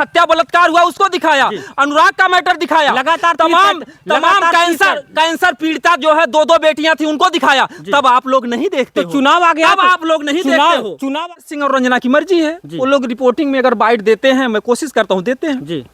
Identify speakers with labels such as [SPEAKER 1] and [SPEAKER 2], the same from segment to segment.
[SPEAKER 1] हत्या बलात्कार हुआ उसको दिखाया, अनुराग का मैटर दिखाया,
[SPEAKER 2] लगातार
[SPEAKER 1] तमाम कैंसर पीड़िता जो है 2-2 बेटियां थी उनको दिखाया, तब आप लोग नहीं देखते।
[SPEAKER 2] तो चुनाव आ गया,
[SPEAKER 1] तब आप लोग नहीं देखते हो।
[SPEAKER 2] चुनाव
[SPEAKER 1] सिंह और रंजना की मर्जी है, वो लोग रिपोर्टिंग में अगर बाइट देते हैं, मैं कोशिश करता हूँ देते हैं
[SPEAKER 2] जी,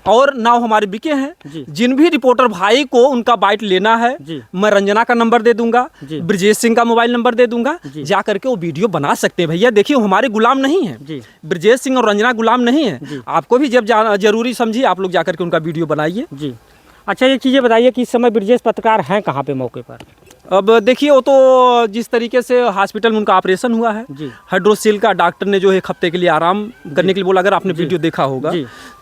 [SPEAKER 1] और नाव हमारे बिके हैं। जिन भी रिपोर्टर भाई को उनका बाइट लेना है, मैं रंजना का नंबर दे दूंगा, ब्रजेश सिंह का मोबाइल नंबर दे दूंगा, जा करके वो वीडियो बना सकते हैं। भैया देखिए, हमारे गुलाम नहीं है, ब्रजेश सिंह और रंजना गुलाम नहीं है। आपको भी जब जरूरी समझिए आप लोग जाकर के उनका वीडियो बनाइए।
[SPEAKER 2] जी, अच्छा ये चीज़ें बताइए कि इस समय ब्रजेश पत्रकार हैं कहाँ पे मौके पर?
[SPEAKER 1] अब देखिए, वो तो जिस तरीके से हॉस्पिटल में उनका ऑपरेशन हुआ है, हाइड्रोसील का डॉक्टर ने जो है 1 हफ्ते के लिए आराम करने के लिए बोला। अगर आपने वीडियो देखा होगा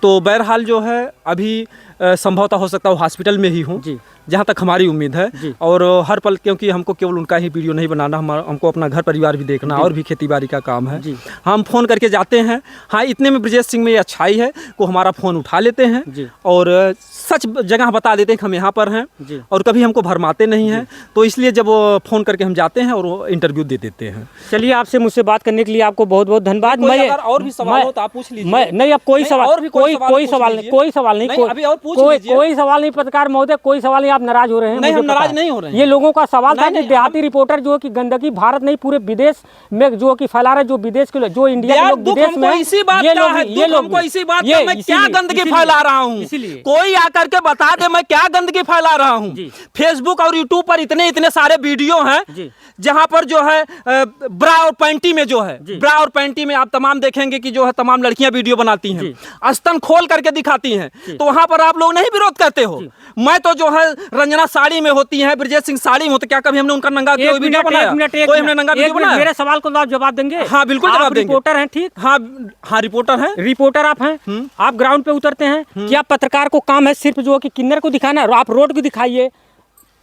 [SPEAKER 1] तो बहरहाल जो है अभी संभवतः हो सकता है वो हॉस्पिटल में ही हूँ, जहाँ तक हमारी उम्मीद है। और हर पल, क्योंकि हमको केवल उनका ही वीडियो नहीं बनाना, हमको अपना घर परिवार भी देखना और भी खेती बाड़ी का काम है। हम फ़ोन करके जाते हैं। हाँ, इतने में ब्रजेश सिंह में ये अच्छाई है को हमारा फ़ोन उठा लेते हैं और सच जगह बता देते हैं कि हम यहाँ पर हैं, और कभी हमको भरमाते नहीं हैं। तो इसलिए जब वो फ़ोन करके हम जाते हैं और वो इंटरव्यू दे देते हैं।
[SPEAKER 2] चलिए, आपसे मुझसे बात करने के लिए आपको बहुत बहुत धन्यवाद।
[SPEAKER 1] मैं अगर और भी सवाल हो तो आप पूछ लीजिए।
[SPEAKER 2] नहीं, अब कोई सवाल, कोई सवाल नहीं, कोई सवाल नहीं, कोई सवाल नहीं। पत्रकार महोदय, कोई सवाल नहीं। आप नाराज हो रहे हैं?
[SPEAKER 1] नहीं, हम नाराज नहीं हो रहे हैं।
[SPEAKER 2] ये लोगों का सवाल था कि देहाती रिपोर्टर जो है कि गंदगी भारत नहीं पूरे विदेश में जो कि फैला रहे, जो विदेश के जो इंडिया के लोग विदेश में,
[SPEAKER 1] इसी बात का है, ये हमको इसी बात का, मैं क्या गंदगी फैला रहा हूँ, कोई आकर के बता दे मैं क्या गंदगी फैला रहा हूँ। फेसबुक और यूट्यूब पर इतने सारे वीडियो हैं जहाँ पर जो है ब्रा और पैंटी में जो है, ब्रा और पैंटी में आप तमाम देखेंगे कि जो है तमाम लड़कियां वीडियो बनाती हैं, स्तन खोल करके दिखाती हैं, तो वहां पर आप लोग नहीं विरोध करते हो। मैं तो जो है रंजना साड़ी में होती है, ब्रजेश सिंह साड़ी में होते, क्या कभी हमने उनका नंगा वीडियो बनाया? कोई हमने नंगा वीडियो बनाया?
[SPEAKER 2] मेरे सवाल को आप जवाब देंगे?
[SPEAKER 1] हाँ, बिल्कुल जवाब देंगे।
[SPEAKER 2] रिपोर्टर हैं, ठीक?
[SPEAKER 1] हाँ, रिपोर्टर हैं।
[SPEAKER 2] रिपोर्टर आप हैं, आप ग्राउंड पे उतरते हैं। क्या पत्रकार को काम है सिर्फ जो कि किन्नर को दिखाना? आप रोड को दिखाइए,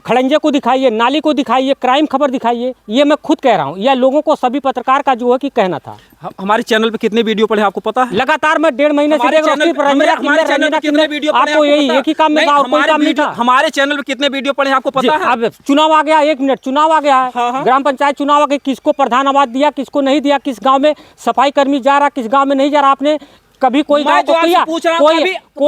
[SPEAKER 2] खड़ंजे को दिखाइए, नाली को दिखाइए, क्राइम खबर दिखाइए। ये मैं खुद कह रहा हूँ, या लोगों को सभी पत्रकार का जो है कि कहना था।
[SPEAKER 1] हमारे चैनल पे कितने वीडियो पड़े आपको पता है?
[SPEAKER 2] लगातार मैं 1.5 महीने से देख रहा हूँ।
[SPEAKER 1] कितने वीडियो
[SPEAKER 2] आपको यही एक ही काम में था और कोई काम नहीं था।
[SPEAKER 1] हमारे चैनल पे कितने वीडियो पड़े आपको पता है?
[SPEAKER 2] अब चुनाव आ गया, 1 मिनट, चुनाव आ गया है, ग्राम पंचायत चुनाव आ गया, किसको प्रधान आवाज दिया, किसको नहीं दिया, किस गाँव में सफाई कर्मी जा रहा, किस गाँव में नहीं जा रहा। आपने कभी कोई गाँव को किया?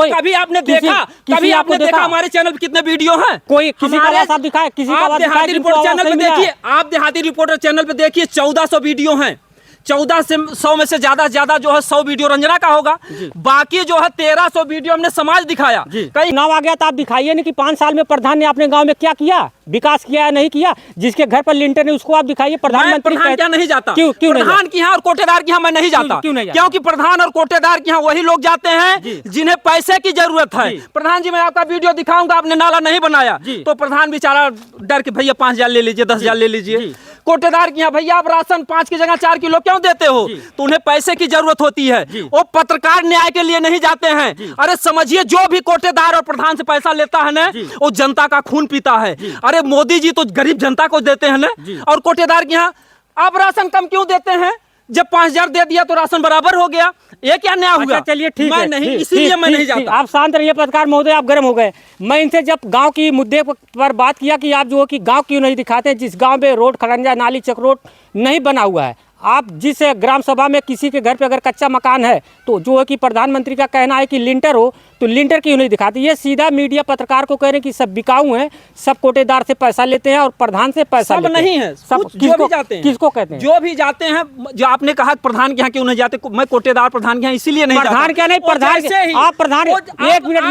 [SPEAKER 2] कभी आपने देखा हमारे चैनल पे कितने वीडियो हैं? कोई किसी का आवाज आप दिखाए, किसी का आवाज दिखाए?
[SPEAKER 1] रिपोर्टर चैनल पे देखिए, आप देहाती रिपोर्टर चैनल पे देखिए, 1400 वीडियो हैं। 1400 में से ज्यादा जो है 100 वीडियो रंजना का होगा, बाकी जो है 1300 वीडियो हमने समाज दिखाया।
[SPEAKER 2] कहीं चुनाव आ गया तो आप दिखाइए नहीं कि 5 साल में प्रधान ने अपने गांव में क्या किया, विकास किया या नहीं किया। जिसके घर पर लिंटर है उसको आप दिखाइए। प्रधानमंत्री
[SPEAKER 1] क्या नहीं जाता?
[SPEAKER 2] क्यों
[SPEAKER 1] प्रधान की यहाँ और कोटेदार की यहाँ मैं नहीं जाता? क्योंकि प्रधान और कोटेदार की यहाँ वही लोग जाते हैं जिन्हें पैसे की जरूरत है। प्रधान जी, मैं आपका वीडियो दिखाऊंगा, आपने नाला नहीं बनाया तो प्रधान बेचारा डर के भैया 5000 ले लीजिए, 10000 ले लीजिए। कोटेदार की यहाँ भैया आप राशन 5 की जगह 4 किलो क्यों देते हो? तो उन्हें पैसे की जरूरत होती है, वो पत्रकार न्याय के लिए नहीं जाते हैं। अरे समझिए, जो भी कोटेदार और प्रधान से पैसा लेता है ना, वो जनता का खून पीता है। अरे मोदी जी तो गरीब जनता को देते हैं ना, और कोटेदार के यहाँ आप राशन कम क्यों देते हैं? जब 5000 दे दिया तो राशन बराबर हो गया, ये क्या न्याय हुआ?
[SPEAKER 2] चलिए ठीक है,
[SPEAKER 1] नहीं, इसीलिए मैं नहीं जाता।
[SPEAKER 2] आप शांत रहिए पत्रकार महोदय, आप गर्म हो गए। मैं इनसे जब गांव की मुद्दे पर बात किया कि आप जो कि गांव क्यों नहीं दिखाते, जिस गांव में रोड, खड़ंजा, नाली, चक्रोट नहीं बना हुआ है, आप जिस ग्राम सभा में किसी के घर पे अगर कच्चा मकान है तो जो है कि प्रधानमंत्री का कहना है कि लिंटर हो, तो लिंटर क्यों नहीं दिखाते? ये सीधा मीडिया पत्रकार को कह रहे हैं कि सब बिकाऊ हैं, सब कोटेदार से पैसा लेते हैं और प्रधान से पैसा
[SPEAKER 1] सब नहीं है, सब
[SPEAKER 2] किसको जाते हैं? किसको कहते हैं?
[SPEAKER 1] जो भी जाते हैं, जो आपने कहा प्रधान के यहाँ क्यों नहीं जाते, मैं कोटेदार प्रधान के यहाँ इसीलिए नहीं जाता।
[SPEAKER 2] प्रधान क्या नहीं, प्रधान से आप प्रधान, एक मिनट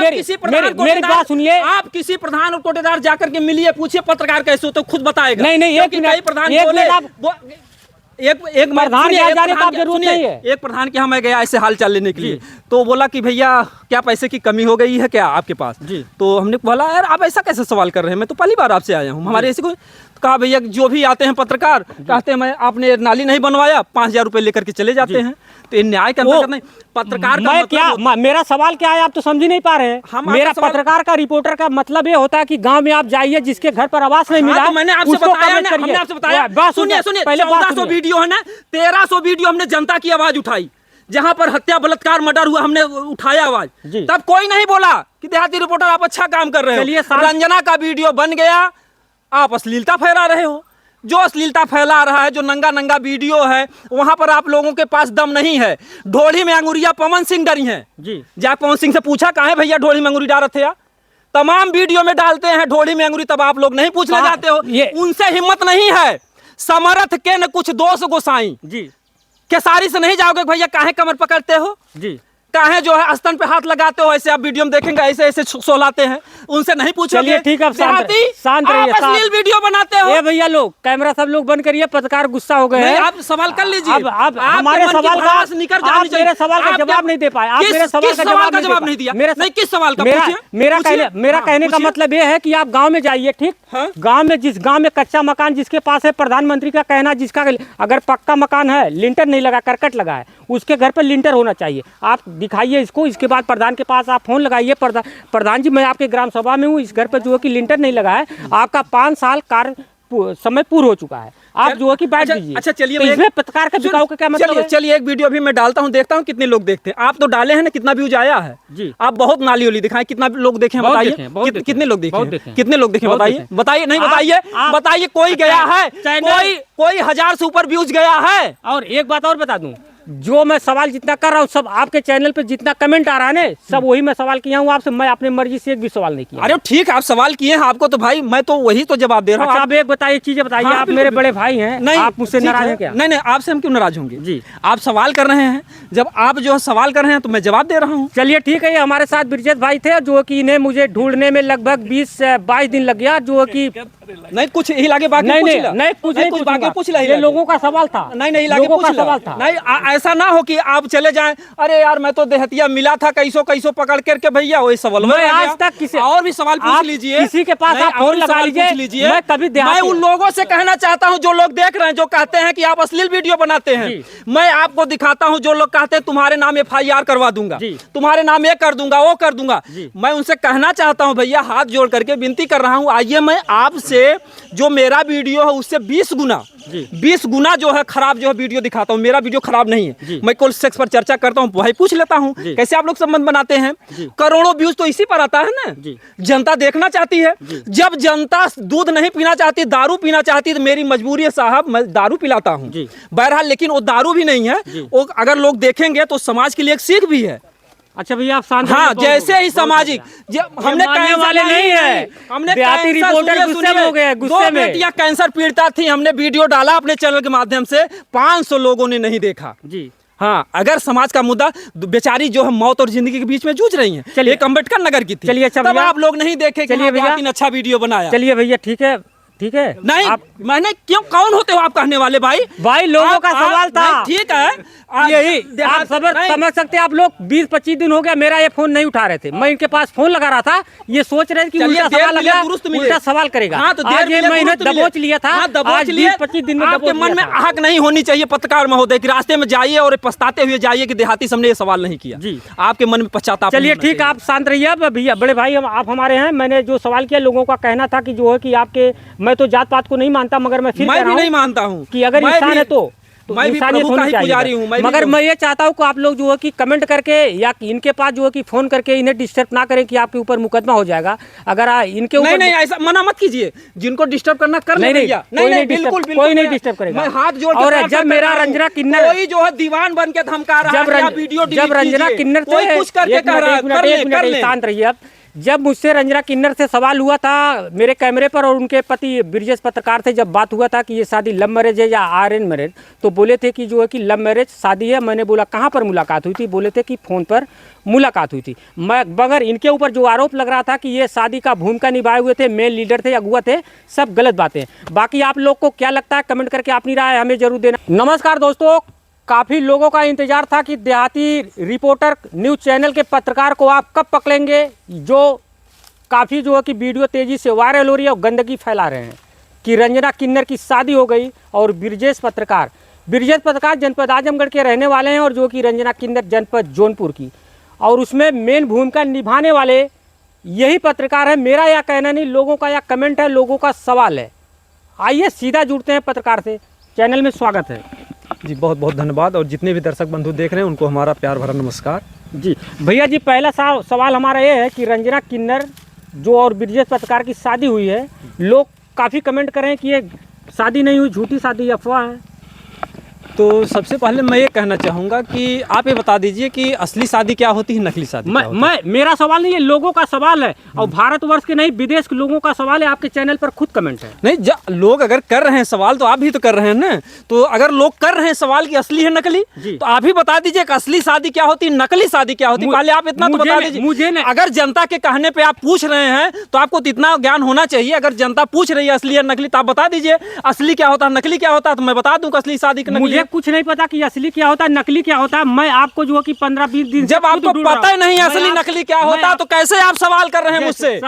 [SPEAKER 2] मेरी बात सुनिए।
[SPEAKER 1] आप किसी प्रधान और कोटेदार जाकर के मिलिए, पूछिए पत्रकार कैसे हो, तो खुद बताएगा।
[SPEAKER 2] नहीं, एक मिनट,
[SPEAKER 1] प्रधान एक
[SPEAKER 2] प्रधान जरूरत नहीं है।
[SPEAKER 1] एक प्रधान के यहाँ मैं गया ऐसे हाल चाल लेने के लिए, तो बोला कि भैया क्या पैसे की कमी हो गई है क्या आपके पास? तो हमने बोला यार आप ऐसा कैसे सवाल कर रहे हैं, मैं तो पहली बार आपसे आया हूँ, हमारे ऐसे कोई। कहा भैया जो भी आते हैं पत्रकार कहते हैं मैं आपने नाली नहीं बनवाया, 5000 रुपए लेकर के चले जाते हैं, तो ये न्याय का अंतर्गत नहीं। पत्रकार का
[SPEAKER 2] क्या मेरा सवाल क्या है, आप तो समझ ही नहीं पा रहे हैं। मेरा पत्रकार का, रिपोर्टर का मतलब ये होता है कि गांव में आप जाइए, जिसके घर पर आवास नहीं मिला,
[SPEAKER 1] मैंने आपसे बताया। सुनिए 1400 वीडियो है ना, 1300 वीडियो हमने जनता की आवाज उठाई, जहां पर हत्या, बलात्कार, मर्डर हुआ, हमने उठाया आवाज, तब कोई नहीं बोला कि देहाती रिपोर्टर आप अच्छा काम कर रहे हो। रंजना का वीडियो बन गया, आप अश्लीलता फैला रहे हो। जो अश्लीलता फैला रहा है, जो नंगा नंगा वीडियो है, वहां पर आप लोगों के पास दम नहीं है। ढोली में अंगुरिया पवन सिंह डरी हैं
[SPEAKER 2] जी।
[SPEAKER 1] जा पवन सिंह से पूछा कहाँ है भैया ढोली में अंगुरी डाल रहे थे या? तमाम वीडियो में डालते हैं ढोली में अंगुरी, तब आप लोग नहीं पूछने जाते हो। उनसे हिम्मत नहीं है। समर्थ के न कुछ दोष गोसाई
[SPEAKER 2] जी,
[SPEAKER 1] केसारी से नहीं जाओगे भैया, काहे कमर पकड़ते हो जी, काहे जो है स्तन पे हाथ लगाते हो, ऐसे आप वीडियो में देखेंगे ऐसे ऐसे सोलाते हैं, उनसे नहीं पूछोगे।
[SPEAKER 2] चलिए ठीक है, आप शांत रहिए।
[SPEAKER 1] अश्लील वीडियो बनाते हो।
[SPEAKER 2] ये भैया लोग कैमरा सब लोग बंद करिए, पत्रकार गुस्सा हो गए हैं।
[SPEAKER 1] आप सवाल कर लीजिए।
[SPEAKER 2] अब हमारे सवाल का मेरे सवाल का जवाब नहीं दे पाए। आप मेरे सवाल का जवाब नहीं दिया।
[SPEAKER 1] नहीं, किस सवाल का?
[SPEAKER 2] मेरा कहने का मतलब ये है कि आप गाँव में जाइए, ठीक, गाँव में जिस गाँव में कच्चा मकान जिसके पास है, प्रधानमंत्री का कहना जिसका अगर पक्का मकान है, लिंटर नहीं लगा, करकट लगा है, उसके घर पर लिंटर होना चाहिए। आप दिखाइए इसको, इसके बाद प्रधान के पास आप फोन लगाइए, प्रधान जी मैं आपके ग्राम सभा में हूँ, इस घर पर जो है कि लिंटर नहीं लगा है, आपका 5 साल कार्य समय पूर्ण हो चुका है, आप जो है कि बैठ दीजिए।
[SPEAKER 1] अच्छा चलिए,
[SPEAKER 2] तो इसमें पत्रकार का बिकाऊ का क्या मतलब है?
[SPEAKER 1] चलिए एक वीडियो भी मैं डालता हूँ, देखता हूँ कितने लोग देखते हैं। आप तो डाले हैं ना, कितना व्यूज आया है जी? आप बहुत नाली वाली दिखाएं, कितना लोग देखे बताइए, कितने लोग देखे, कितने लोग देखे बताइए, बताइए, नहीं बताइए, बताइए। कोई गया है, कोई 1000 से ऊपर व्यूज गया है।
[SPEAKER 2] और एक बात और बता दूं, जो मैं सवाल जितना कर रहा हूँ, सब आपके चैनल पे जितना कमेंट आ रहा है ना, सब वही मैं सवाल किया हूँ आपसे। मैं अपनी मर्जी से एक भी सवाल नहीं किया।
[SPEAKER 1] अरे ठीक, आप सवाल किए हैं, आपको तो भाई मैं तो वही तो जवाब दे रहा हूँ।
[SPEAKER 2] आप एक बताइए, चीजें बताइए। आप मेरे बड़े भाई हैं, नहीं आप मुझसे नाराज हैं क्या?
[SPEAKER 1] नहीं नहीं, आपसे हम क्यों नाराज होंगे
[SPEAKER 2] जी? आप
[SPEAKER 1] सवाल कर रहे हैं, जब आप जो सवाल कर रहे हैं तो मैं जवाब दे रहा हूँ।
[SPEAKER 2] चलिए ठीक है, ये हमारे साथ ब्रिजेश भाई थे, जो कि इन्हें मुझे ढूंढने में लगभग 20 से 22 दिन लग गया, जो कि
[SPEAKER 1] नहीं कुछ ही लागे बाकी
[SPEAKER 2] कुछ बाकी पूछ लिया। ये लोगों का सवाल था।
[SPEAKER 1] नहीं लोगों का सवाल था। नहीं ऐसा ना हो कि आप चले जाएं, अरे यार मैं तो देहतिया मिला था, कैसो पकड़ करके भैया वही सवाल।
[SPEAKER 2] मैं आज तक किसी
[SPEAKER 1] और भी सवाल पूछ लीजिए,
[SPEAKER 2] किसी के पास आप फोन लगा लीजिए। मैं कभी
[SPEAKER 1] मैं उन लोगों से कहना चाहता हूं जो लोग देख रहे हैं, जो कहते हैं कि आप अश्लील वीडियो बनाते हैं, मैं आपको दिखाता हूं जो लोग कहते हैं तुम्हारे नाम FIR करवा दूंगा, तुम्हारे नाम ये कर दूंगा, वो कर दूंगा। मैं उनसे कहना चाहता हूं भैया, हाथ जोड़ करके विनती कर रहा हूं, आइए मैं आपसे जो मेरा वीडियो है उससे 20 गुना जो है खराब जो है वीडियो दिखाता हूँ। मेरा वीडियो खराब नहीं है, मैं कोई सेक्स पर चर्चा करता हूँ, भाई पूछ लेता हूँ कैसे आप लोग संबंध बनाते हैं। करोड़ों व्यूज तो इसी पर आता है ना, जनता देखना चाहती है। जब जनता दूध नहीं पीना चाहती, दारू पीना चाहती, तो मेरी मजबूरी है साहब, मैं दारू पिलाता हूँ बहरहाल, लेकिन वो दारू भी नहीं है, वो अगर लोग देखेंगे तो समाज के लिए एक सीख भी है।
[SPEAKER 2] अच्छा भैया आप शांत।
[SPEAKER 1] हाँ, जैसे ही सामाजिक हमने
[SPEAKER 2] वाले नहीं है, हमने रिपोर्टर गुस्से में हो गए, गुस्से में
[SPEAKER 1] बेटियां कैंसर पीड़िता थी, हमने वीडियो डाला अपने चैनल के माध्यम से, 500 लोगों ने नहीं देखा जी। हाँ, अगर समाज का मुद्दा, बेचारी जो है मौत और जिंदगी के बीच में जूझ रही हैं, चलिए एक अम्बेडकर नगर की थी, चलिए तब आप लोग नहीं देखे। चलिए भैया, अच्छा वीडियो बनाया।
[SPEAKER 2] चलिए भैया ठीक है, ठीक है।
[SPEAKER 1] नहीं आप, मैंने क्यों, कौन होते हो आप कहने वाले? भाई
[SPEAKER 2] लोगों का सवाल था,
[SPEAKER 1] ठीक है,
[SPEAKER 2] यही आप समझ सकते हैं। आप लोग 20-25 दिन हो गया, मेरा ये फोन नहीं उठा रहे थे, मैं इनके पास फोन लगा रहा था, ये सोच रहे थे कि उल्टा सवाल करेगा।
[SPEAKER 1] हाँ, तो मैंने
[SPEAKER 2] दबोच लिया था, आज 20-25 दिन में
[SPEAKER 1] आपके मन में आहक नहीं होनी चाहिए पत्रकार महोदय कि रास्ते में जाइए और पछताते हुए जाइए कि देहाती हमने ये सवाल नहीं किया जी, आपके मन में पश्चाताप।
[SPEAKER 2] चलिए ठीक, आप शांत रहिए। भैया बड़े भाई आप हमारे हैं, मैंने जो सवाल किया, लोगों का कहना था कि जो है कि आपके, मैं तो जात पात को नहीं मानता, मगर मैं फिर भी
[SPEAKER 1] नहीं मानता हूँ कि
[SPEAKER 2] अगर इंसान है तो
[SPEAKER 1] मैं भी प्रभु का ही पुजारी हूँ।
[SPEAKER 2] मगर मैं ये चाहता हूँ कि आप लोग जो है कि कमेंट करके या इनके पास जो है कि फोन करके इन्हें डिस्टर्ब ना करें कि आपके ऊपर मुकदमा हो जाएगा। अगर इनके ऊपर
[SPEAKER 1] नहीं ऐसा मना मत कीजिए, जिनको डिस्टर्ब करना कर नहीं
[SPEAKER 2] बिल्कुल कोई नहीं डिस्टर्ब करेगा।
[SPEAKER 1] मैं हाथ जोड़
[SPEAKER 2] और जब मेरा रंजना किन्नर
[SPEAKER 1] कोई जो है दीवान बन के धमका रहा है, वीडियो
[SPEAKER 2] जब रंजना किन्नर से
[SPEAKER 1] कुछ करके कह रहा है,
[SPEAKER 2] शांत रहिए। अब जब मुझसे रंजना किन्नर से सवाल हुआ था मेरे कैमरे पर, और उनके पति ब्रिजेश पत्रकार थे, जब बात हुआ था कि ये शादी लव मैरिज है या अरेंज मैरिज, तो बोले थे कि जो है कि लव मैरिज शादी है। मैंने बोला कहाँ पर मुलाकात हुई थी? बोले थे कि फ़ोन पर मुलाकात हुई थी। मगर इनके ऊपर जो आरोप लग रहा था कि ये शादी का भूमिका निभाए हुए थे, मेन लीडर थे, अगुआ थे, सब गलत बातें। बाकी आप लोग को क्या लगता है कमेंट करके अपनी राय हमें जरूर देना। नमस्कार दोस्तों, काफ़ी लोगों का इंतजार था कि देहाती रिपोर्टर न्यूज़ चैनल के पत्रकार को आप कब पकड़ेंगे, जो काफ़ी जो है कि वीडियो तेज़ी से वायरल हो रही है और गंदगी फैला रहे हैं कि रंजना किन्नर की शादी हो गई और ब्रिजेश पत्रकार जनपद आजमगढ़ के रहने वाले हैं, और जो कि रंजना किन्नर जनपद जौनपुर की, और उसमें मेन भूमिका निभाने वाले यही पत्रकार है। मेरा यह कहना नहीं, लोगों का यह कमेंट है, लोगों का सवाल है। आइए सीधा जुड़ते हैं पत्रकार से। चैनल में स्वागत है
[SPEAKER 1] जी, बहुत बहुत धन्यवाद। और जितने भी दर्शक बंधु देख रहे हैं उनको हमारा प्यार भरा नमस्कार
[SPEAKER 2] जी। भैया जी, पहला सवाल हमारा ये है कि रंजना किन्नर जो और ब्रिजेश पत्रकार की शादी हुई है, लोग काफ़ी कमेंट कर रहे हैं कि ये शादी नहीं हुई, झूठी शादी, अफवाह है।
[SPEAKER 1] तो सबसे पहले मैं ये कहना चाहूँगा कि आप ये बता दीजिए कि असली शादी क्या होती है, नकली शादी क्या होती है?
[SPEAKER 2] मेरा सवाल नहीं है, लोगों का सवाल है, और भारतवर्ष के नहीं विदेश के लोगों का सवाल है। आपके चैनल पर खुद कमेंट है।
[SPEAKER 1] नहीं, लोग अगर कर रहे हैं सवाल तो आप भी तो कर रहे हैं ना। तो अगर लोग कर रहे हैं सवाल कि असली है नकली, तो आप ही बता दीजिए कि असली शादी क्या होती है, नकली शादी क्या होती है। पहले आप इतना तो बता दीजिए। मुझे अगर जनता के कहने पे आप पूछ रहे हैं तो आपको तो इतना ज्ञान होना चाहिए। अगर जनता पूछ रही है असली है नकली, तो आप बता दीजिए असली क्या होता है, नकली क्या होता है, तो मैं बता दूं असली शादी की नकली।
[SPEAKER 2] कुछ नहीं पता कि असली क्या होता है, नकली क्या होता है। मैं आपको जो कि 15-20 दिन
[SPEAKER 1] जब आपको पता ही नहीं असली नकली क्या होता, तो कैसे आप सवाल कर रहे हैं मुझसे?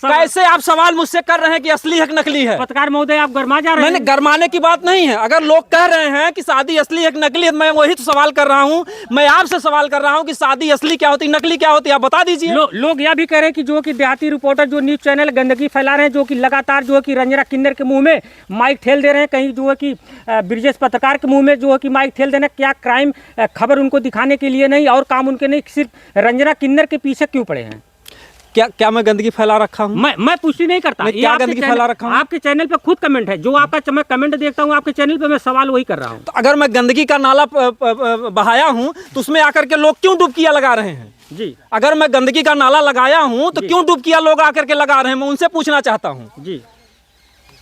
[SPEAKER 1] कैसे आप सवाल मुझसे कर रहे हैं कि असली है नकली है?
[SPEAKER 2] पत्रकार महोदय, आप गरमा जा रहे हैं।
[SPEAKER 1] गरमाने की बात नहीं है। अगर लोग कह रहे हैं कि शादी असली है नकली है, मैं वही तो सवाल कर रहा हूँ। मैं आपसे सवाल कर रहा हूँ कि शादी असली क्या होती है, नकली क्या होती है, आप बता दीजिए।
[SPEAKER 2] लोग यह भी कह रहे हैं कि जो कि देहाती रिपोर्टर जो न्यूज चैनल गंदगी फैला रहे हैं, जो कि लगातार जो कि रंजना किन्नर के मुंह में माइक ठेल दे रहे हैं, कहीं जो है कि ब्रिजेश पत्रकार के मुंह में जो है कि माइक ठेल देना। क्या क्राइम खबर उनको दिखाने के लिए नहीं और काम उनके नहीं, सिर्फ रंजना किन्नर के पीछे क्यों पड़े हैं?
[SPEAKER 1] क्या मैं गंदगी फैला रखा हूँ?
[SPEAKER 2] मैं पुष्टि नहीं करता।
[SPEAKER 1] क्या गंदगी फैला रखा हूँ?
[SPEAKER 2] आपके चैनल पे खुद कमेंट है, जो आपका मैं कमेंट देखता हूँ आपके चैनल पे, मैं सवाल वही कर रहा हूँ।
[SPEAKER 1] तो अगर मैं गंदगी का नाला बहाया हूँ तो उसमें आकर के लोग क्यों डुबकियां लगा रहे हैं?
[SPEAKER 2] जी,
[SPEAKER 1] अगर मैं गंदगी का नाला लगाया हूँ तो क्यों डुबकियां लोग आकर के लगा रहे हैं? मैं उनसे पूछना चाहता हूँ जी।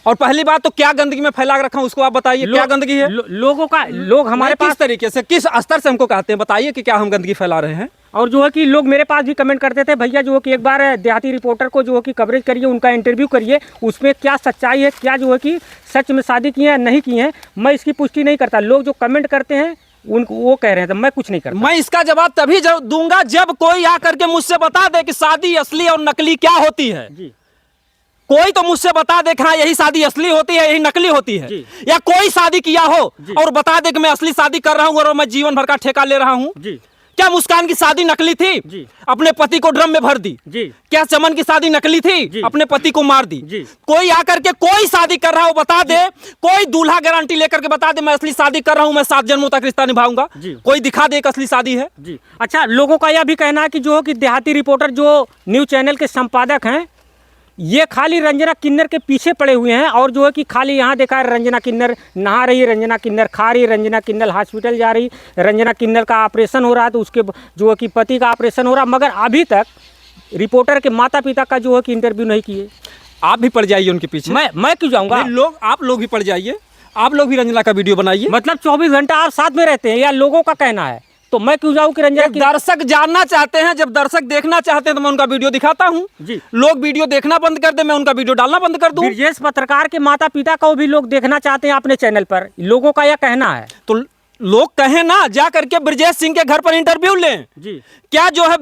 [SPEAKER 1] और पहली बात तो क्या गंदगी में फैला रखा हूँ उसको आप बताइए। क्या गंदगी है?
[SPEAKER 2] लोग हमारे पास
[SPEAKER 1] किस तरीके से, किस स्तर से हमको कहते हैं, बताइए कि क्या हम गंदगी फैला रहे हैं।
[SPEAKER 2] और जो है कि लोग मेरे पास भी कमेंट करते थे, भैया जो है कि एक बार देहाती रिपोर्टर को जो है कि कवरेज करिए, उनका इंटरव्यू करिए, उसमें क्या सच्चाई है, क्या जो है कि सच में शादी की है नहीं की है। मैं इसकी पुष्टि नहीं करता। लोग जो कमेंट करते हैं उनको वो कह रहे हैं, तो मैं कुछ नहीं करता।
[SPEAKER 1] मैं इसका जवाब तभी दूंगा जब कोई आकर के मुझसे बता दे कि शादी असली और नकली क्या होती है जी। कोई तो मुझसे बता दे कि हाँ यही शादी असली होती है, यही नकली होती है, या कोई शादी किया हो और बता दे कि मैं असली शादी कर रहा हूँ और मैं जीवन भर का ठेका ले रहा हूँ। क्या मुस्कान की शादी नकली थी, अपने पति को ड्रम में भर दी? क्या चमन की शादी नकली थी, अपने पति को मार दी? कोई आकर के कोई शादी कर रहा हो बता दे, कोई दूल्हा गारंटी लेकर के बता दे मैं असली शादी कर रहा हूं, मैं 7 जन्मों तक रिश्ता निभाऊंगा, कोई दिखा दे एक असली शादी है जी।
[SPEAKER 2] अच्छा, लोगों का यह भी कहना है कि जो कि देहाती रिपोर्टर जो न्यूज चैनल के संपादक हैं, ये खाली रंजना किन्नर के पीछे पड़े हुए हैं, और जो है कि खाली यहाँ देखा है रंजना किन्नर नहा रही, रंजना किन्नर खा रही, रंजना किन्नर हॉस्पिटल जा रही, रंजना किन्नर का ऑपरेशन हो रहा है, तो उसके जो है कि पति का ऑपरेशन हो रहा, मगर अभी तक रिपोर्टर के माता पिता का जो है कि इंटरव्यू नहीं किए।
[SPEAKER 1] आप भी पड़ जाइए उनके पीछे।
[SPEAKER 2] मैं क्यों जाऊँगा?
[SPEAKER 1] आप लोग भी पड़ जाइए, आप लोग भी रंजना का वीडियो बनाइए।
[SPEAKER 2] मतलब 24 घंटा आप साथ में रहते हैं, या लोगों का कहना है? तो मैं क्यों जाऊं कि रंजना की...
[SPEAKER 1] दर्शक जानना चाहते हैं, जब दर्शक देखना चाहते हैं तो मैं उनका वीडियो दिखाता हूं जी। लोग वीडियो देखना बंद कर दे, मैं उनका वीडियो डालना बंद कर दूं।
[SPEAKER 2] ब्रिजेश पत्रकार के माता पिता को भी लोग देखना चाहते हैं अपने चैनल पर, लोगों का यह कहना है।
[SPEAKER 1] तो लोग कहें ना, जा करके ब्रिजेश सिंह के घर पर इंटरव्यू लें जी। क्या जो है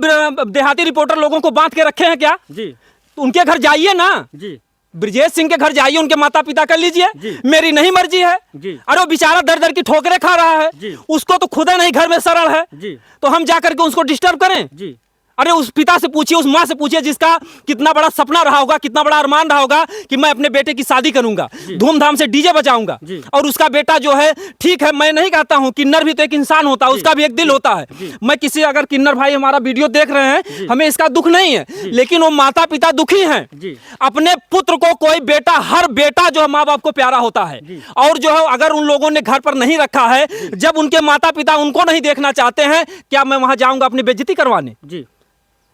[SPEAKER 1] देहाती रिपोर्टर लोगों को बांध के रखे हैं क्या जी? तो उनके घर जाइए ना जी, ब्रिजेश सिंह के घर जाइए, उनके माता पिता कर लीजिए। मेरी नहीं मर्जी है जी। अरे वो बेचारा दर दर की ठोकरें खा रहा है जी। उसको तो खुदा नहीं घर में सरल है जी। तो हम जाकर के उसको डिस्टर्ब करें जी? अरे उस पिता से पूछिए, उस माँ से पूछिए जिसका कितना बड़ा सपना रहा होगा, कितना बड़ा अरमान रहा होगा कि मैं अपने बेटे की शादी करूंगा, धूमधाम से डीजे बजाऊंगा, और उसका बेटा जो है, ठीक है मैं नहीं कहता हूं, किन्नर भी तो एक इंसान होता है, उसका भी एक दिल होता है। मैं किसी, अगर किन्नर भाई हमारा वीडियो देख रहे हैं, हमें इसका दुख नहीं है, लेकिन वो माता पिता दुखी हैं। अपने पुत्र को कोई बेटा, हर बेटा जो है माँ बाप को प्यारा होता है, और जो है अगर उन लोगों ने घर पर नहीं रखा है, जब उनके माता पिता उनको नहीं देखना चाहते हैं, क्या मैं वहां जाऊंगा अपनी बेइज्जती करवाने?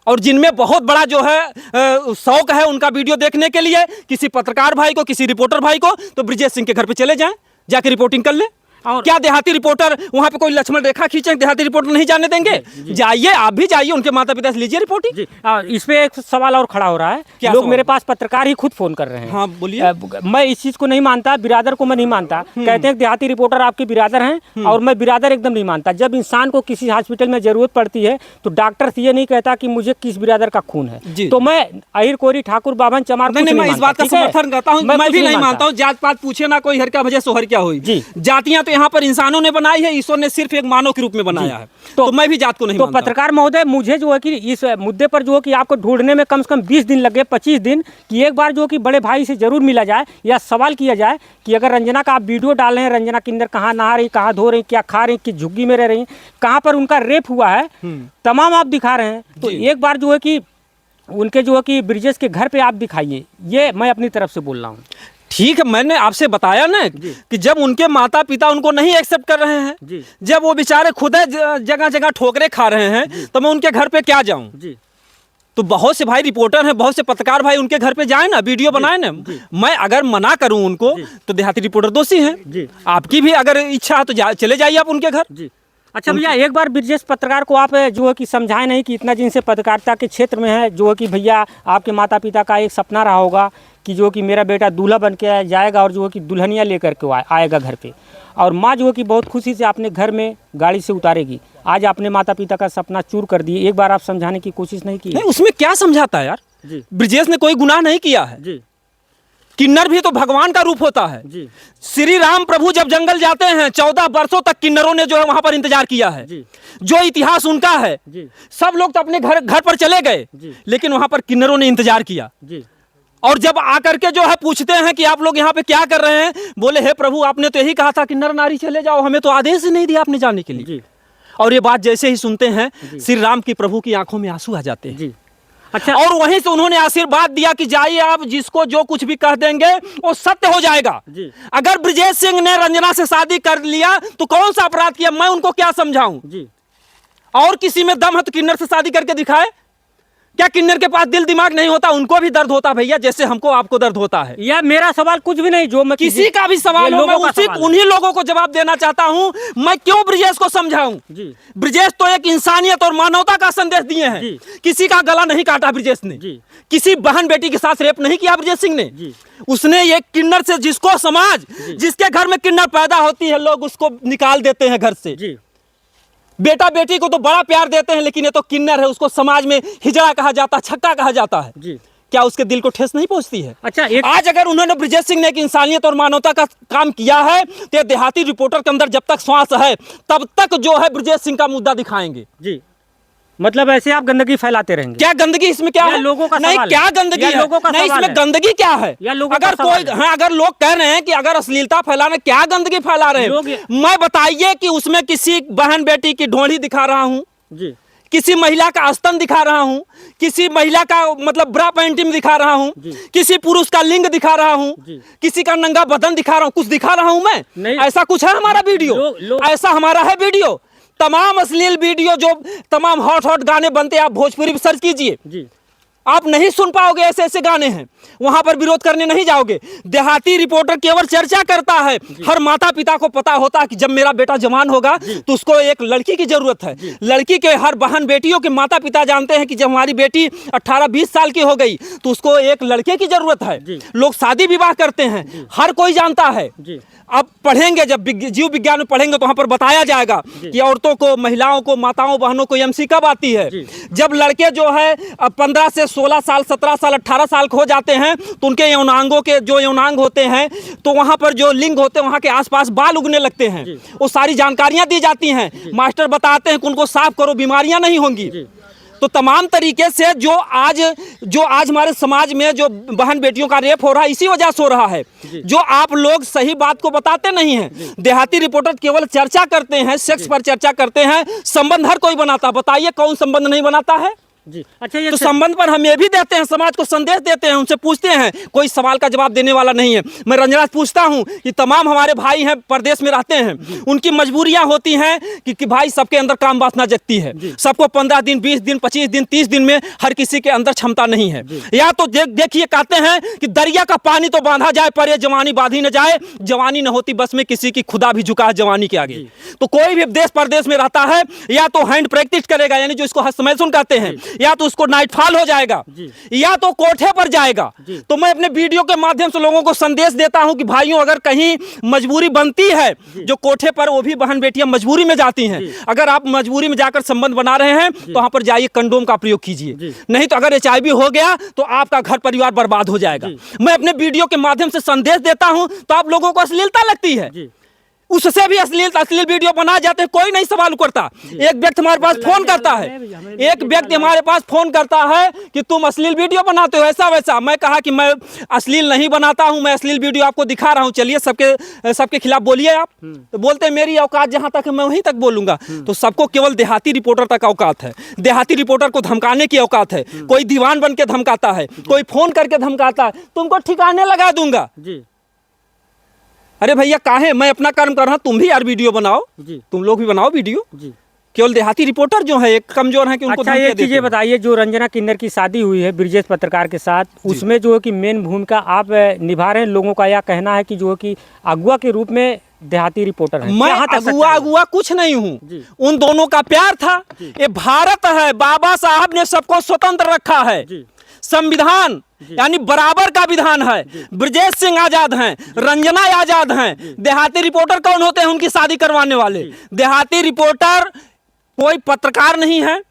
[SPEAKER 1] और जिनमें बहुत बड़ा जो है शौक है उनका वीडियो देखने के लिए, किसी पत्रकार भाई को, किसी रिपोर्टर भाई को, तो ब्रिजेश सिंह के घर पे चले जाएं, जाके रिपोर्टिंग कर ले। और क्या देहाती रिपोर्टर वहां पे कोई लक्ष्मण रेखा खींचे, देहाती रिपोर्टर नहीं जाने देंगे? जाइए, आप भी जाइए, उनके माता पिता से लीजिए रिपोर्टिंग।
[SPEAKER 2] इस पे एक सवाल और खड़ा हो रहा है, लोग मेरे पास पत्रकार ही खुद फोन कर रहे हैं।
[SPEAKER 1] हाँ बोलिए।
[SPEAKER 2] मैं इस चीज को नहीं मानता, बिरादर को मैं नहीं मानता। कहते हैं देहाती रिपोर्टर आपके बिरादर हैं, और मैं बिरादर एकदम नहीं मानता। जब इंसान को किसी हॉस्पिटल में जरूरत पड़ती है तो डॉक्टर ये नहीं कहता कि मुझे किस बिरादर का खून है। तो मैं अहिर कोरी ठाकुर बाभन चमार
[SPEAKER 1] मैं इस बात का समर्थन करता हूँ, मैं भी नहीं मानता हूँ। जात पात पूछे ना कोई, हर क्या वजह सोहर क्या हुई। जातियां तो यहाँ पर इंसानों ने बनाई है, ईश्वर ने सिर्फ एक मानव के रूप में बनाया है। तो मैं भी जात को नहीं मानता।
[SPEAKER 2] पत्रकार महोदय, मुझे जो है कि इस मुद्दे पर जो है कि आपको ढूंढने में कम से कम 20 दिन लगे, 25 दिन, कि एक बार जो कि बड़े भाई से जरूर मिला जाए, या सवाल किया जाए कि अगर रंजना का आप वीडियो डाल रहे हैं, रंजना किन्नर कहाँ नहा रही, कहाँ धो रही, क्या खा रही, किस झुग्गी में रह रही, कहाँ पर उनका रेप हुआ है, तमाम आप दिखा रहे हैं, तो एक बार जो है कि उनके जो है कि ब्रिजेश के घर पे आप दिखाइए। ये मैं अपनी तरफ से बोल रहा हूँ।
[SPEAKER 1] ठीक है, मैंने आपसे बताया ना कि जब उनके माता पिता उनको नहीं एक्सेप्ट कर रहे हैं, जब वो बेचारे खुद जगह जगह ठोकरे खा रहे हैं, तो मैं उनके घर पे क्या जाऊं? तो बहुत से भाई रिपोर्टर हैं, बहुत से पत्रकार भाई उनके घर पे जाए ना, वीडियो बनाए ना। मैं अगर मना करूं उनको तो देहाती रिपोर्टर दोषी हैं। आपकी भी अगर इच्छा है तो चले जाइए आप उनके घर।
[SPEAKER 2] अच्छा भैया, एक बार ब्रजेश पत्रकार को आप जो है कि समझाए नहीं कि इतना दिन से पत्रकारिता के क्षेत्र में है, जो है कि भैया आपके माता पिता का एक सपना रहा होगा कि जो कि मेरा बेटा दूल्हा बन के जाएगा और जो है कि दुल्हनिया लेकर के आएगा घर पे, और माँ जो है कि बहुत खुशी से अपने घर में गाड़ी से उतारेगी। आज आपने माता पिता का सपना चूर कर दिए, एक बार आप समझाने की कोशिश नहीं की?
[SPEAKER 1] नहीं, उसमें क्या समझाता है यार? ब्रजेश ने कोई गुनाह नहीं किया है। किन्नर भी तो भगवान का रूप होता है। श्री राम प्रभु जब जंगल जाते हैं 14 वर्षों तक किन्नरों ने जो है वहां पर इंतजार किया है। जो इतिहास उनका है, सब लोग तो अपने घर पर चले गए, लेकिन वहां पर किन्नरों ने इंतजार किया। और जब आकर के जो है पूछते हैं कि आप लोग यहाँ पे क्या कर रहे हैं, बोले हे प्रभु आपने तो यही कहा था कि नर नारी चले जाओ, हमें तो आदेश ही नहीं दिया आपने जाने के लिए। और ये बात जैसे ही सुनते हैं श्री राम की प्रभु की आंखों में आंसू आ जाते हैं। अच्छा, और वहीं से उन्होंने आशीर्वाद दिया कि जाइए आप, जिसको जो कुछ भी कह देंगे वो सत्य हो जाएगा। अगर ब्रजेश सिंह ने रंजना से शादी कर लिया तो कौन सा अपराध किया, मैं उनको क्या समझाऊं? और किसी में दम है तो किन्नर से शादी करके दिखाए। क्या किन्नर के पास दिल दिमाग नहीं होता? उनको भी दर्द होता भैया, जैसे हमको आपको दर्द होता है।
[SPEAKER 2] यह मेरा सवाल कुछ भी नहीं, जो मैं
[SPEAKER 1] किसी का भी सवाल हो, मैं उन्हीं लोगों को जवाब देना चाहता हूं। मैं क्यों ब्रजेश को समझाऊं? ब्रजेश तो एक इंसानियत और मानवता का संदेश दिए हैं। किसी का गला नहीं काटा ब्रजेश ने, किसी बहन बेटी के साथ रेप नहीं किया ब्रजेश सिंह ने। उसने एक किन्नर से, जिसको समाज, जिसके घर में किन्नर पैदा होती है, लोग उसको निकाल देते हैं घर से। बेटा बेटी को तो बड़ा प्यार देते हैं, लेकिन ये तो किन्नर है, उसको समाज में हिजड़ा कहा जाता है, छक्का कहा जाता है। क्या उसके दिल को ठेस नहीं पहुंचती है? अच्छा, आज अगर उन्होंने ब्रजेश सिंह ने एक इंसानियत और मानवता का काम किया है तो देहाती रिपोर्टर के अंदर जब तक श्वास है तब तक जो है ब्रजेश सिंह का मुद्दा दिखाएंगे।
[SPEAKER 2] मतलब ऐसे आप गंदगी फैलाते रहेंगे?
[SPEAKER 1] क्या गंदगी इसमें क्या है?
[SPEAKER 2] लोगों का
[SPEAKER 1] नहीं, क्या गंदगी है?
[SPEAKER 2] लोगों का
[SPEAKER 1] नहीं, इसमें गंदगी क्या है? अगर कोई अगर लोग कह रहे हैं कि अगर अश्लीलता फैला रहे, क्या गंदगी फैला रहे हैं? मैं बताइए कि उसमें किसी बहन बेटी की ढोंढी दिखा रहा हूँ, किसी महिला का स्तन दिखा रहा हूँ, किसी महिला का मतलब ब्रा पेंटिंग दिखा रहा हूँ, किसी पुरुष का लिंग दिखा रहा हूँ, किसी का नंगा बदन दिखा रहा हूँ, कुछ दिखा रहा हूँ मैं? ऐसा कुछ है हमारा वीडियो? ऐसा हमारा है वीडियो? तमाम अश्लील वीडियो, जो तमाम हॉट गाने बनते हैं, आप भोजपुरी पर सर्च कीजिए, आप नहीं सुन पाओगे। ऐसे ऐसे गाने हैं, वहां पर विरोध करने नहीं जाओगे। देहाती रिपोर्टर केवल चर्चा करता है। हर माता पिता को पता होता है कि जब मेरा बेटा जवान होगा तो उसको एक लड़की की जरूरत है। लड़की के हर बहन बेटियों के माता पिता जानते हैं कि जब हमारी बेटी 18-20 साल की हो गई तो उसको एक लड़के की जरूरत है। लोग शादी विवाह करते हैं, हर कोई जानता है। अब पढ़ेंगे, जब जीव विज्ञान में पढ़ेंगे तो वहां पर बताया जाएगा कि औरतों को, महिलाओं को, माताओं बहनों को एमसी कब आती है। जब लड़के जो है 15 से 16 साल, 17 साल, 18 साल हो जाते हैं तो उनके यौनांगों के जो यौनांग होते हैं, तो वहां पर जो लिंग होते हैं वहां के आसपास बाल उगने लगते हैं। वो सारी जानकारियां दी जाती हैं, मास्टर बताते हैं कि उनको साफ करो, बीमारियां नहीं होंगी। तो तमाम तरीके से जो आज हमारे समाज में जो बहन बेटियों का रेप हो रहा है, इसी वजह से हो रहा है। जो आप लोग सही बात को बताते नहीं हैं। देहाती रिपोर्टर केवल चर्चा करते हैं, सेक्स पर चर्चा करते हैं। संबंध हर कोई बनाता, बताइए कौन संबंध नहीं बनाता है? अच्छा, ये तो संबंध पर हम ये भी देते हैं, समाज को संदेश देते हैं, उनसे पूछते हैं, कोई सवाल का जवाब देने वाला नहीं है। मैं रंजना से पूछता हूं कि तमाम हमारे भाई हैं, परदेश में रहते हैं, उनकी मजबूरियां होती हैं कि भाई सबके अंदर काम वासना जगती है। सबको 15 दिन, 20 दिन, 25 दिन, 30 दिन में हर किसी के अंदर क्षमता नहीं है। या तो देखिए, कहते हैं कि दरिया का पानी तो बांधा जाए पर ये जवानी बांधी न जाए। जवानी न होती बस में किसी की, खुदा भी झुका है जवानी के आगे। तो कोई भी देश परदेश में रहता है, या तो हैंड प्रैक्टिस करेगा, यानी जो इसको हस्तमैथुन कहते हैं, या तो उसको नाइटफॉल हो जाएगा, या तो कोठे पर जाएगा। तो मैं अपने वीडियो के माध्यम से लोगों को संदेश देता हूं कि भाइयों, अगर कहीं मजबूरी बनती है, जो कोठे पर वो भी बहन बेटियां मजबूरी में जाती हैं, अगर आप मजबूरी में जाकर संबंध बना रहे हैं तो वहां पर जाइए, कंडोम का प्रयोग कीजिए। नहीं तो अगर HIV हो गया तो आपका घर परिवार बर्बाद हो जाएगा। मैं अपने वीडियो के माध्यम से संदेश देता हूं, तो आप लोगों को अश्लीलता लगती है, उससे भी अश्लील वीडियो बना जाते हैं, कोई नहीं सवाल करता। एक व्यक्ति हमारे पास फोन करता है, एक व्यक्ति हमारे पास फोन करता है कि तुम अश्लील वीडियो बनाते हो, ऐसा वैसा। मैं कहा कि मैं अश्लील नहीं बनाता हूं, मैं अश्लील वीडियो आपको दिखा रहा हूं, चलिए सबके खिलाफ बोलिए आप। तो बोलते हैं मेरी औकात जहां तक है मैं वहीं तक बोलूंगा। तो सबको केवल देहाती रिपोर्टर तक औकात है। देहाती रिपोर्टर को धमकाने की औकात है। कोई दीवान बन के धमकाता है, कोई फोन करके धमकाता है, तुमको ठिकाने लगा दूंगा। अरे भैया काहे, मैं अपना कर्म कर रहा हूँ, तुम भी यार वीडियो बनाओ
[SPEAKER 2] जी।
[SPEAKER 1] तुम लोग भी बनाओ वीडियो
[SPEAKER 2] जी।
[SPEAKER 1] केवल देहाती रिपोर्टर जो है एक कमजोर है कि उनको
[SPEAKER 2] अच्छा
[SPEAKER 1] धमकियां
[SPEAKER 2] एक चीज़
[SPEAKER 1] देते
[SPEAKER 2] ये
[SPEAKER 1] हैं।
[SPEAKER 2] बताइए, जो रंजना किन्नर की शादी हुई है ब्रिजेश पत्रकार के साथ, उसमें जो है कि मेन भूमिका आप निभा रहे हैं। लोगों का यह कहना है कि जो है कि अगुआ के रूप में देहाती रिपोर्टर है।
[SPEAKER 1] मैं अगुआ कुछ नहीं हूँ, उन दोनों का प्यार था। ये भारत है, बाबा साहब ने सबको स्वतंत्र रखा है, संविधान यानी बराबर का विधान है। ब्रजेश सिंह आजाद हैं, रंजना आजाद हैं। देहाती रिपोर्टर कौन होते हैं? उनकी शादी करवाने वाले। देहाती रिपोर्टर कोई पत्रकार नहीं है,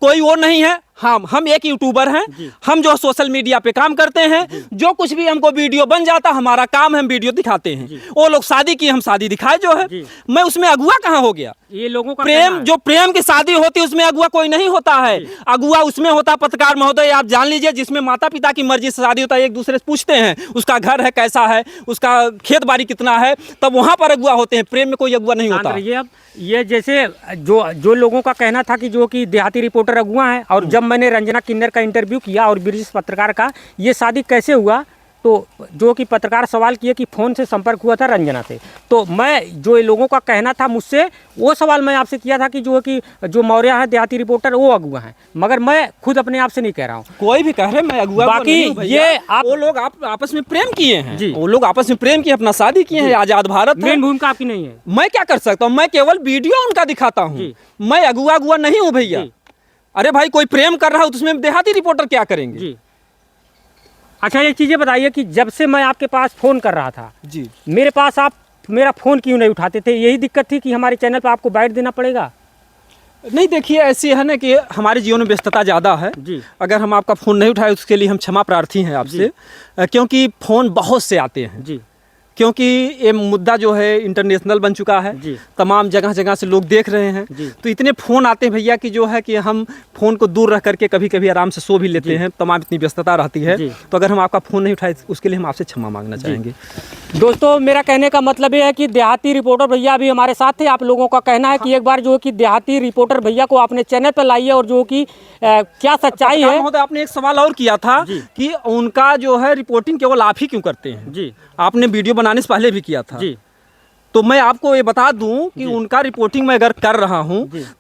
[SPEAKER 1] कोई वो नहीं है। हम एक यूट्यूबर हैं, हम जो सोशल मीडिया पे काम करते हैं, जो कुछ भी हमको वीडियो बन जाता हमारा काम है, हम वीडियो दिखाते हैं। वो लोग शादी की, हम शादी दिखाए जो है। मैं उसमें अगुआ कहाँ हो गया?
[SPEAKER 2] ये लोगों का
[SPEAKER 1] प्रेम, जो प्रेम की शादी होती है उसमें अगुआ कोई नहीं होता है। अगुआ उसमें होता पत्रकार महोदय, आप जान लीजिए, जिसमें माता पिता की मर्जी से शादी होता है। एक दूसरे से पूछते हैं उसका घर है कैसा है, उसका खेत बाड़ी कितना है, तब वहां पर अगुआ होते हैं। प्रेम में कोई अगुआ नहीं होता।
[SPEAKER 2] अब ये जैसे जो लोगों का कहना था कि जो कि देहाती रिपोर्टर अगुआ है, और जब मैंने रंजना किन्नर का इंटरव्यू किया और ब्रिजेश पत्रकार का, ये शादी कैसे हुआ, तो जो कि पत्रकार सवाल किए कि फ़ोन से संपर्क हुआ था रंजना से। तो मैं जो ये लोगों का कहना था मुझसे, वो सवाल मैं आपसे किया था कि जो मौर्य है देहाती रिपोर्टर वो अगुआ हैं, मगर मैं खुद अपने आप से नहीं कह रहा हूँ।
[SPEAKER 1] कोई भी कह रहे मैं अगुआ
[SPEAKER 2] बाकी
[SPEAKER 1] नहीं हूं
[SPEAKER 2] ये आप
[SPEAKER 1] वो लोग आपस में प्रेम किए हैं
[SPEAKER 2] जी।
[SPEAKER 1] वो लोग आपस में प्रेम किए, अपना शादी किए हैं, आजाद भारत है।
[SPEAKER 2] मेन भूमिका आपकी नहीं है।
[SPEAKER 1] मैं क्या कर सकता हूँ? मैं केवल वीडियो उनका दिखाता हूँ। मैं अगुआ नहीं हूँ भैया। अरे भाई कोई प्रेम कर रहा है तो उसमें देहाती रिपोर्टर क्या करेंगे?
[SPEAKER 2] जी। अच्छा एक चीज़ बताइए कि जब से मैं आपके पास फ़ोन कर रहा था
[SPEAKER 1] जी,
[SPEAKER 2] मेरे पास आप मेरा फ़ोन क्यों नहीं उठाते थे? यही दिक्कत थी कि हमारे चैनल पर आपको बाइट देना पड़ेगा?
[SPEAKER 1] नहीं देखिए, ऐसी है ना कि हमारे जीवन में व्यस्तता ज़्यादा है
[SPEAKER 2] जी।
[SPEAKER 1] अगर हम आपका फ़ोन नहीं उठाए उसके लिए हम क्षमा प्रार्थी हैं आपसे, क्योंकि फ़ोन बहुत से आते हैं
[SPEAKER 2] जी।
[SPEAKER 1] क्योंकि ये मुद्दा जो है इंटरनेशनल बन चुका है। तमाम जगह जगह से लोग देख रहे हैं, तो इतने फ़ोन आते हैं भैया कि जो है कि हम फ़ोन को दूर रख करके कभी कभी आराम से सो भी लेते हैं। तमाम इतनी व्यस्तता रहती है, तो अगर हम आपका फ़ोन नहीं उठाए उसके लिए हम आपसे क्षमा मांगना चाहेंगे।
[SPEAKER 2] दोस्तों मेरा कहने का मतलब ये है कि देहाती रिपोर्टर भैया अभी हमारे साथ थे। आप लोगों का कहना है कि एक बार जो कि देहाती रिपोर्टर भैया को अपने चैनल पर लाइए, और जो कि क्या सच्चाई है।
[SPEAKER 1] आपने एक सवाल और किया था कि उनका जो है रिपोर्टिंग केवल आप ही क्यों करते हैं?
[SPEAKER 2] जी।
[SPEAKER 1] आपने वीडियो बनाने से पहले भी किया था।
[SPEAKER 2] जी।
[SPEAKER 1] तो मैं आपको ये बता दूं कि उनका रिपोर्टिंग मैं अगर कर रहा हूं